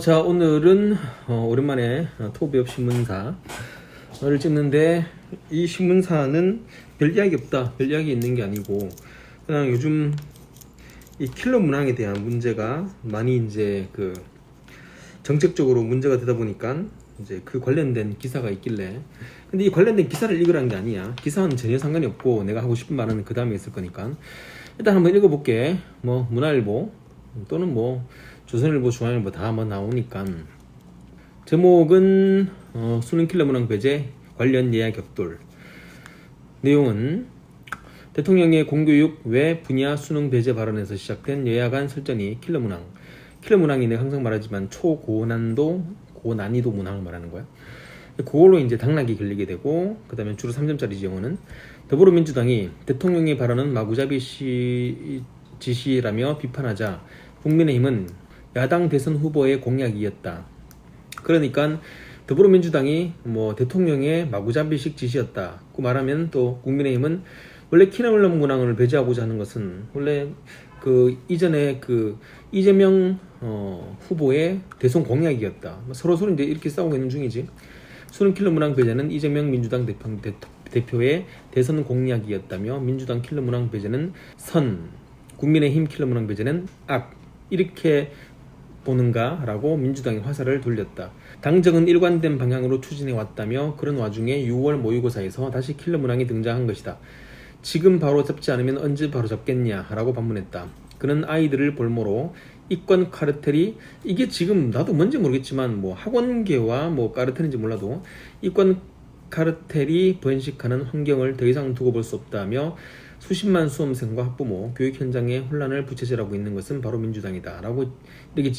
자, 오늘은 오랜만에 토비업 신문사를 찍는데, 이 신문사는 별 이야기 없다, 별 이야기 있는 게 아니고, 그냥 요즘 이 킬러 문항에 대한 문제가 많이 이제 정책적으로 문제가 되다 보니까 이제 그 관련된 기사가 있길래, 근데 이 관련된 기사를 읽으라는 게 아니야. 기사는 전혀 상관이 없고 내가 하고 싶은 말은 그 다음에 있을 거니까 일단 한번 읽어볼게. 문화일보 또는 조선일보, 중앙일보 다 나오니까. 제목은 수능 킬러 문항 배제 관련 예약 격돌. 내용은 대통령의 공교육 외 분야 수능 배제 발언에서 시작된 여야간 설전이 킬러 문항. 킬러 문항이 내가 항상 말하지만 초고난도, 고난이도 문항을 말하는 거야. 그걸로 이제 당락이 걸리게 되고, 그 다음에 주로 3점짜리지 영어는. 더불어민주당이 대통령의 발언은 마구잡이 지시라며 비판하자 국민의힘은 야당 대선 후보의 공약이었다. 그러니까 더불어민주당이 대통령의 마구잡이식 지시였다고 말하면, 또 국민의힘은 원래 킬러 문항을 배제하고자 하는 것은 원래 이전에 이재명 후보의 대선 공약이었다. 서로 이제 이렇게 싸우고 있는 중이지. 수능 킬러 문항 배제는 이재명 민주당 대표의 대선 공약이었다며, 민주당 킬러 문항 배제는 선, 국민의힘 킬러 문항 배제는 악, 이렇게 보는가라고 민주당이 화살을 돌렸다. 당정은 일관된 방향으로 추진해 왔다며, 그런 와중에 6월 모의고사에서 다시 킬러 문항이 등장한 것이다. 지금 바로 잡지 않으면 언제 바로 잡겠냐라고 반문했다. 그는 아이들을 볼모로 이권 카르텔이, 이게 지금 나도 뭔지 모르겠지만 학원계와 카르텔인지 몰라도 이권 카르텔이 번식하는 환경을 더 이상 두고 볼 수 없다며, 수십만 수험생과 학부모, 교육 현장에 혼란을 부채질하고 있는 것은 바로 민주당이다 라고 이렇게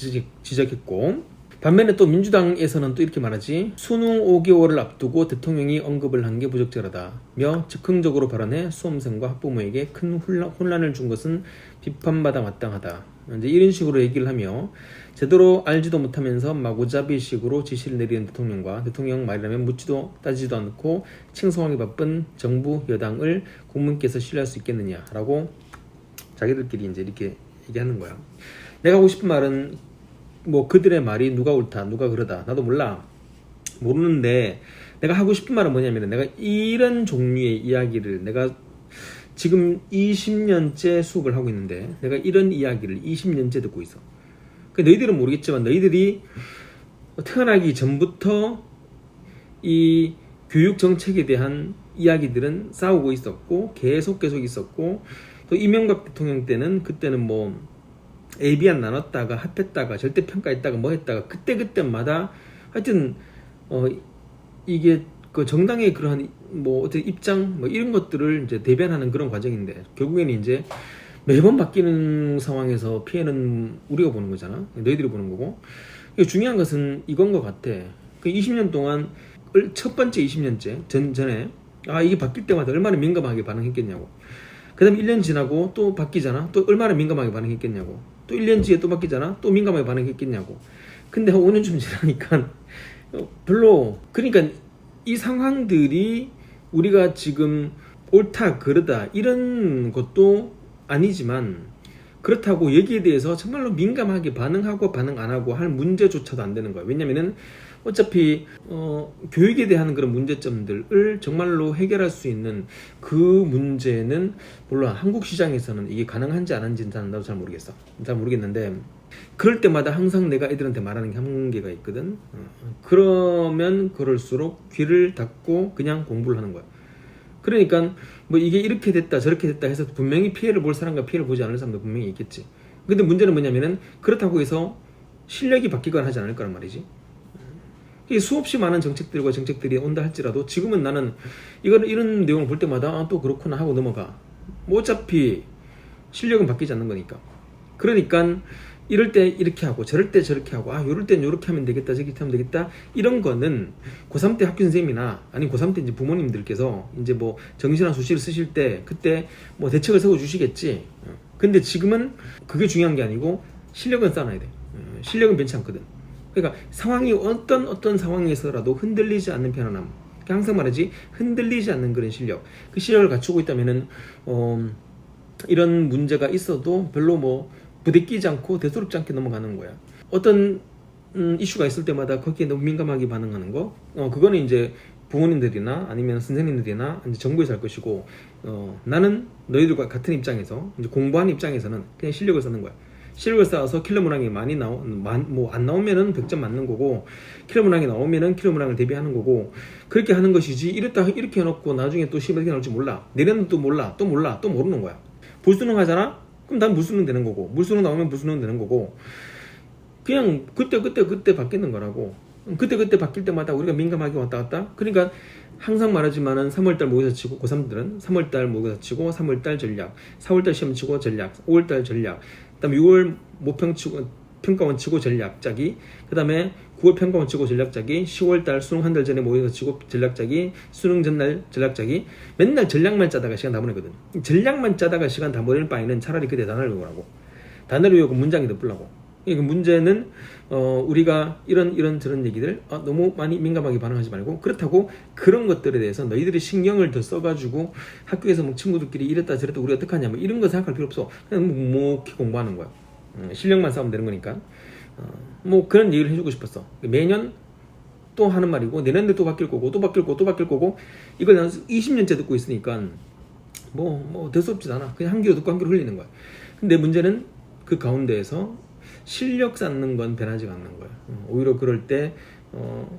지적했고, 반면에 또 민주당에서는 또 이렇게 말하지. 수능 5개월을 앞두고 대통령이 언급을 한 게 부적절하다며 즉흥적으로 발언해 수험생과 학부모에게 큰 혼란을 준 것은 비판받아 마땅하다. 이제 이런 식으로 얘기를 하며, 제대로 알지도 못하면서 마구잡이식으로 지시를 내리는 대통령과 대통령 말이라면 묻지도 따지지도 않고 칭송하기 바쁜 정부 여당을 국민께서 신뢰할 수 있겠느냐라고 자기들끼리 이제 이렇게 얘기하는 거야. 내가 하고 싶은 말은 그들의 말이 누가 옳다 누가 그러다 나도 모르는데, 내가 하고 싶은 말은 뭐냐면, 내가 이런 종류의 이야기를 내가 지금 20년째 수업을 하고 있는데, 내가 이런 이야기를 20년째 듣고 있어. 너희들은 모르겠지만 너희들이 태어나기 전부터 이 교육 정책에 대한 이야기들은 싸우고 있었고 계속 있었고, 또 이명박 대통령 때는 그때는 AB안 나눴다가 합했다가 절대평가했다가 했다가 그때마다 하여튼 이게 정당의 그러한 어떤 입장 이런 것들을 이제 대변하는 그런 과정인데, 결국에는 이제 매번 바뀌는 상황에서 피해는 우리가 보는 거잖아. 너희들이 보는 거고. 중요한 것은 이건 것 같아. 20년 동안 첫 번째 20년째 전에 이게 바뀔 때마다 얼마나 민감하게 반응했겠냐고. 그 다음에 1년 지나고 또 바뀌잖아. 또 얼마나 민감하게 반응했겠냐고. 또 1년 뒤에 또 바뀌잖아. 또 민감하게 반응했겠냐고. 근데 한 5년쯤 지나니까 별로, 그러니까 이 상황들이 우리가 지금 옳다 그르다 이런 것도 아니지만, 그렇다고 여기에 대해서 정말로 민감하게 반응하고 반응 안 하고 할 문제조차도 안 되는 거야. 왜냐면은 어차피 교육에 대한 그런 문제점들을 정말로 해결할 수 있는 그 문제는, 물론 한국 시장에서는 이게 가능한지 안 한지는 나도 잘 모르겠는데, 그럴 때마다 항상 내가 애들한테 말하는 게 한계가 있거든. 그러면 그럴수록 귀를 닫고 그냥 공부를 하는 거야. 그러니까 이게 이렇게 됐다 저렇게 됐다 해서 분명히 피해를 볼 사람과 피해를 보지 않을 사람도 분명히 있겠지. 근데 문제는 뭐냐면은, 그렇다고 해서 실력이 바뀌거나 하지 않을 거란 말이지. 수없이 많은 정책들이 온다 할지라도, 지금은 나는 이런 내용을 볼 때마다 또 그렇구나 하고 넘어가. 어차피 실력은 바뀌지 않는 거니까. 그러니까 이럴 때 이렇게 하고 저럴 때 저렇게 하고, 요럴 땐 요렇게 하면 되겠다 저렇게 하면 되겠다, 이런 거는 고3 때 학교 선생님이나 아니면 고3 때 이제 부모님들께서 이제 정시나 수시를 쓰실 때 그때 대책을 세워 주시겠지. 근데 지금은 그게 중요한 게 아니고 실력은 쌓아놔야 돼. 실력은 변치 않거든. 그러니까 상황이 어떤 상황에서라도 흔들리지 않는 편안함. 항상 말하지, 흔들리지 않는 그런 실력. 그 실력을 갖추고 있다면은 이런 문제가 있어도 별로 부대끼지 않고 대수롭지 않게 넘어가는 거야. 어떤 이슈가 있을 때마다 거기에 너무 민감하게 반응하는 거, 그거는 이제 부모님들이나 아니면 선생님들이나 이제 정부에서 할 것이고, 나는 너희들과 같은 입장에서 이제 공부하는 입장에서는 그냥 실력을 쌓는 거야. 실력을 쌓아서 킬러 문항이 많이 뭐 안 나오면은 100점 맞는 거고, 킬러 문항이 나오면은 킬러 문항을 대비하는 거고, 그렇게 하는 것이지, 이렇게 해놓고 나중에 또 시험에 어떻게 나올지 몰라. 내년은 또 몰라, 또 모르는 거야. 불수능 하잖아? 그럼 난 물수능 되는 거고, 물수능 나오면 물수능 되는 거고, 그냥 그때 바뀌는 거라고. 그때 바뀔 때마다 우리가 민감하게 왔다 갔다. 그러니까 항상 말하지만은 3월달 모의고사 치고, 고3들은 3월달 모의고사 치고 3월달 전략, 4월달 시험 치고 전략, 5월달 전략, 그다음 6월 모평 치고 평가원 치고 전략 짜기, 그다음에 9월 평가원 치고 전략 짜기, 10월달 수능 한 달 전에 모의고사 치고 전략 짜기, 수능 전날 전략 짜기. 맨날 전략만 짜다가 시간 다 보내거든. 전략만 짜다가 시간 다 보낼 바에는 차라리 그때 단어를 외우라고. 단어를 외우고 문장이 덧불라고. 그러니까 문제는 우리가 이런 저런 얘기들 너무 많이 민감하게 반응하지 말고, 그렇다고 그런 것들에 대해서 너희들이 신경을 더 써가지고 학교에서 뭐 친구들끼리 이랬다 저랬다 우리 어떡하냐 뭐 이런 거 생각할 필요 없어. 그냥 묵묵히 공부하는 거야. 실력만 쌓으면 되는 거니까. 뭐 그런 얘기를 해주고 싶었어. 매년 또 하는 말이고, 내년도 또 바뀔 거고, 또 바뀔 거고, 이걸 난 20년째 듣고 있으니까 뭐 될 수 없지 않아. 그냥 한 귀로 듣고 한 귀로 흘리는 거야. 근데 문제는 그 가운데에서 실력 쌓는 건 변하지가 않는 거야. 오히려 그럴 때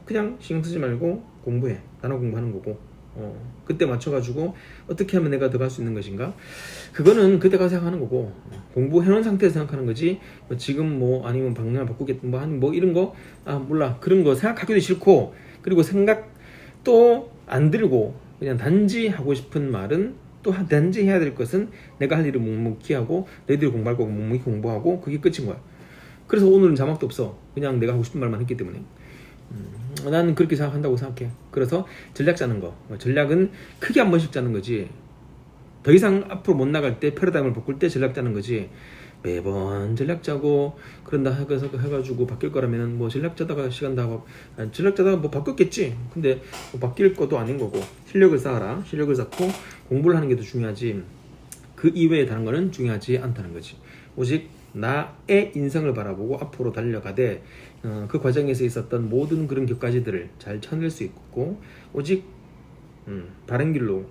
그냥 신경 쓰지 말고 공부해. 단어 공부하는 거고, 그때 맞춰가지고 어떻게 하면 내가 더 갈 수 있는 것인가, 그거는 그때 가서 생각하는 거고, 공부해놓은 상태에서 생각하는 거지. 지금 뭐 아니면 방향을 바꾸겠다 뭐 이런 거 몰라. 그런 거 생각하기도 싫고, 그리고 생각 또 안 들고 그냥 단지 하고 싶은 말은, 또 단지 해야 될 것은 내가 할 일을 묵묵히 하고, 너희들이 공부할 거고 묵묵히 공부하고, 그게 끝인 거야. 그래서 오늘은 자막도 없어. 그냥 내가 하고 싶은 말만 했기 때문에. 나는 그렇게 생각한다고 생각해. 그래서 전략 짜는 거, 전략은 크게 한 번씩 짜는 거지, 더 이상 앞으로 못 나갈 때 패러다임을 바꿀 때 전략 짜는 거지, 매번 전략 짜고 그런다 해가지고 바뀔 거라면 뭐 전략 짜다가 시간 다 전략 짜다가 뭐 바뀌었겠지. 근데 뭐 바뀔 것도 아닌 거고, 실력을 쌓아라. 실력을 쌓고 공부를 하는 게 더 중요하지, 그 이외에 다른 거는 중요하지 않다는 거지. 오직 나의 인생을 바라보고 앞으로 달려가되, 그 과정에서 있었던 모든 그런 격가지들을 잘 쳐낼 수 있고, 오직 바른 길로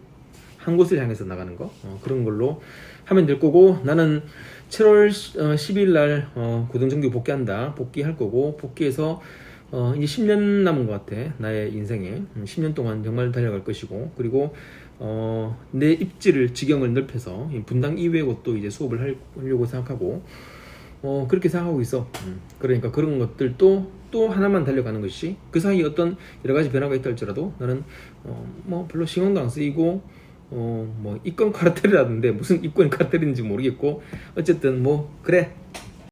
한 곳을 향해서 나가는 거, 그런 걸로 하면 될 거고, 나는 7월 10일 날 고등정규 복귀한다. 복귀할 거고, 복귀해서 이제 10년 남은 것 같아. 나의 인생에 10년 동안 정말 달려갈 것이고, 그리고 내 입지를 지경을 넓혀서 분당 이외의 곳도 이제 수업을 하려고 생각하고, 그렇게 생각하고 있어. 그러니까 그런 것들도 또 하나만 달려가는 것이, 그 사이에 어떤 여러 가지 변화가 있다 할지라도 나는 뭐 별로 신경도 안 쓰이고, 뭐 입건 카르텔이라던데 무슨 입건 카르텔인지 모르겠고, 어쨌든 뭐 그래,